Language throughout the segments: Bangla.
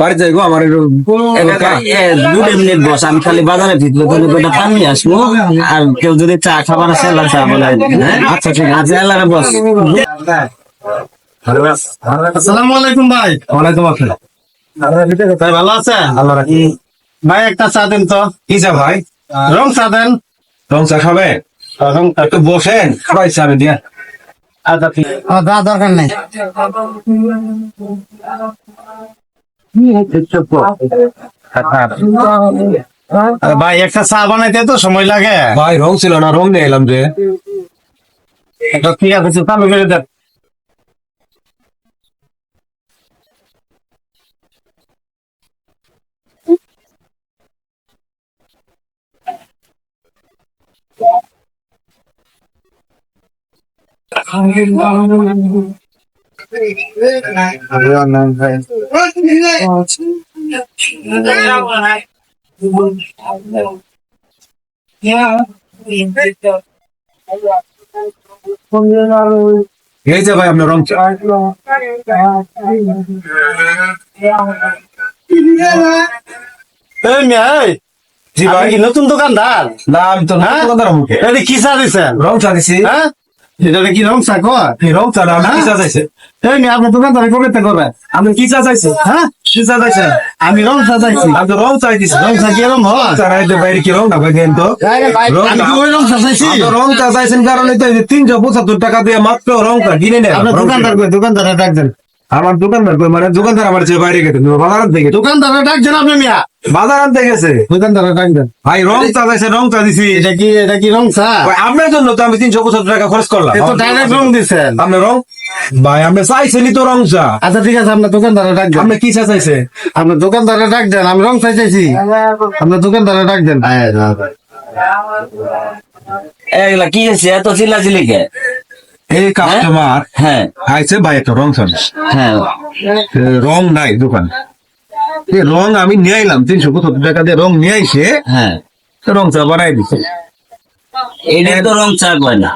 বাড়ি যাই গো আমার দুটো মিনিট বস, আমি খালি বাজারে ভিতরে দুটা পানি আসবো। আর কেউ যদি চা খাবার আছে এলার চা বলে। আচ্ছা ঠিক আছে, এলারে বস। আসসালামু আলাইকুম ভাই। ওয়ালাইকুম আসসালাম। ভাই ভালো আছেন? আল্লাহ রাখি। ভাই একটা চা দেন তো। কি চা ভাই? রং চা দেন। রং চা খাবে? রং চা। একটু বসেন, খাবাই চা আমি দিয়া। আচ্ছা ঠিক আছে। দরকার নেই। ভাই একটা চা বানাইতে তো সময় লাগে। ভাই রং ছিল না, রং নিয়ে এলাম যে। ঠিক আছে, চালু করে দেন। এই যে ভাই আপনার রং চা। এই মিয়া, এই, জি ভাই। আপনি কি নতুন দোকানদার? না আমি তো হ্যাঁ? দোকানদার মুখে এটা কি চা দিচ্ছেন? রং চা দিছি। হ্যাঁ, এটা কি রং চা কয়? এই রং চা না, আপনি কি চা চাইছে? এই মিয়া, আপনার দোকানদার কবে থেকে করবেন? আপনি কি চা চাইছে? হ্যাঁ, কি চা চাইছে? আমি রং চা চাইছি। আমি তো রং চাই দিছি। রং চা কিরম হয়? চা রাইতে বাইরে কি রং না ভাই দেন তো। রং আমি চা- কি ওই রং চা চাইছি? আপনি রং চা চাইছেন কারণে তো এই যে 375 টাকা দিয়ে মাত্র রং চা কিনে নেন। আপনার দোকানদার কই? দোকানদারে ডাক দেন। আমার দোকানদার কই? মানে দোকানদার আমার চেয়ে বাইরে গেছে, বাজার আনতে গেছে। দোকানদারে ডাক দেন আপনি মিয়া। বাজার আনতে গেছে দোকানদারে ডাক দেন। ভাই, রং চা চাইছে, রং চা দিছি। এটা কি রং চা? ভাই, আপনার জন্য তো আমি 375 টাকা খরচ করলাম। এ তো ডাইরেক্ট রং দিছেন। আপনি রং ভাই, আপনি চাইছেনই তো রং চা। আচ্ছা ঠিক আছে, আপনার দোকানদারে ডাক দেন। আপনি কি চা চাইছে? আপনার দোকানদারে ডাক দেন। আমি রং চা চাইছি। আপনার দোকানদারে ডাক দেন। এগুলা কি হয়েছে এত চিল্লাচিল্লি কে? এই কাস্টমার হ্যাঁ আইছে ভাই, একটা রং চা দিছে। হ্যাঁ, রং নাই দোকান। এই রং আমি নিয়ে আইলাম 375 টাকা দিয়ে, রং নিয়ে আইছে, হ্যাঁ, রং চা বানাই দিছে। এটা তো রং চা কয় না।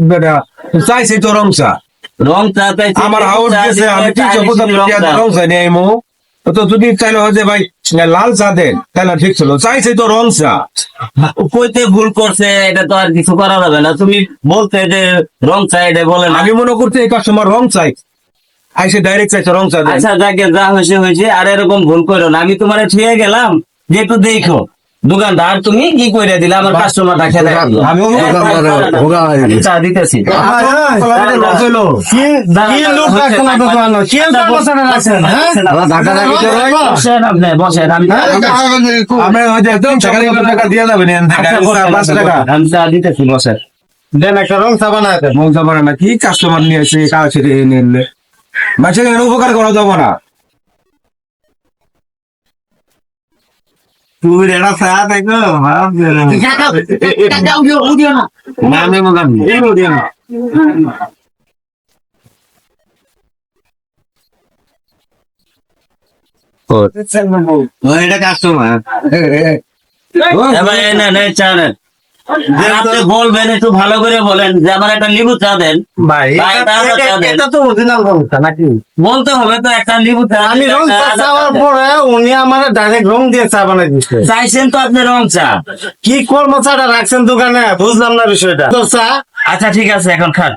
বেটা চাইছি তো রং চা। রং চা চাইছি, আমার হাউস চা গেছে, দিলে আমি চা দিছি, 375 রং টাকা চা। দিয়ে রং চা নিয়ে আইমু। তো যদি চাইলে হয় যে ভাই লাল চা দেন, তাহলে ঠিক ছিল। চাইছি তো রং চা। কইতে ভুল করছে, এটা তো আর কিছু করা যাবে না। তুমি বলতে যে রং চা, এটা বলে না। আমি মনে করছি এই কাস্টমার রং চাই, আইসে ডাইরেক্ট চাইছে রং চা দেন। আচ্ছা যাকে যা হয়েছে হয়েছে, আর এরকম ভুল করো না। আমি তোমার ছুঁয়ে গেলাম যে একটু দেখো দোকানদার, তুমি কি করে দিলে আমার কাস্টমারটা খেলে চা দিতেছি। কি লোক রাখছেন আপনার দোকানে? কি চা বসানো রাখছেন, হ্যাঁ? বসেন আপনি, বসেন। আমি আমি হয়তো 375 টাকা দিয়ে যাবেন এখান থেকে, আচ্ছা, বসেন, 5 টাকা। আমি চা দিতেছি, বসেন। দেন একটা রং চা বানায় দেন। রং চা পারে না, কি কাস্টমার নিয়ে এসে কাছে নিলে মাঝে উপকার করা যাবো না। তুমি এটা চা দেখো, এটা কাস্টমার। এবার এই নেন, এই চা নেন। আর আপনি বলবেন, একটু ভালো করে বলেন যে আমার একটা লেবু চা দেন। ভাই ভাই, এটা আমার চা দেন। এটা তো অরিজিনাল রং চা নাকি? বলতে হবে তো একটা লেবু চা। আমি রং চা চাওয়ার পরে উনি আমার ডাইরেক্ট রং দিয়ে চা বানাই দিচ্ছে। চাইছেন তো আপনি রং চা। কি কর্মচারীরা রাখছেন দোকানে, বুঝলাম না বিষয়টা। তো চা আচ্ছা ঠিক আছে, এখন খান।